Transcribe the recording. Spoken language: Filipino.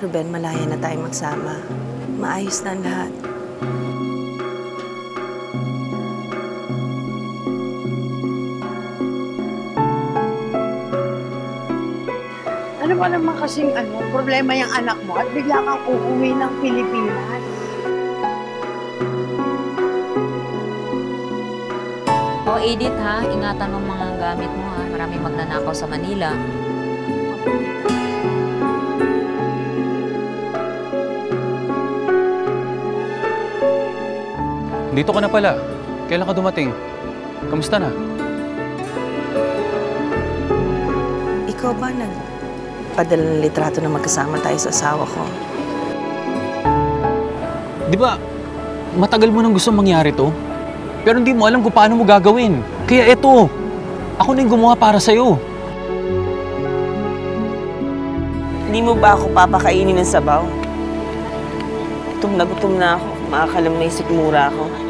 Ruben, malaya na tayo magsama. Maayos na ang lahat. Ano ba naman kasing problema yung anak mo at bigla kang uuwi ng Pilipinas? O Edith ha, ingatan mo mga gamit mo ha. Maraming magnanakaw sa Manila. Dito ka na pala. Kailan ka dumating? Kamusta na? Ikaw ba nagpadala ng litrato na magkasama tayo sa asawa ko? Di ba, matagal mo nang gusto mangyari to? Pero hindi mo alam kung paano mo gagawin. Kaya eto, ako na yung gumawa para sa'yo. Hindi mo ba ako papakainin ng sabaw? Gutom na ako. Makakalam na yung sikmura ako.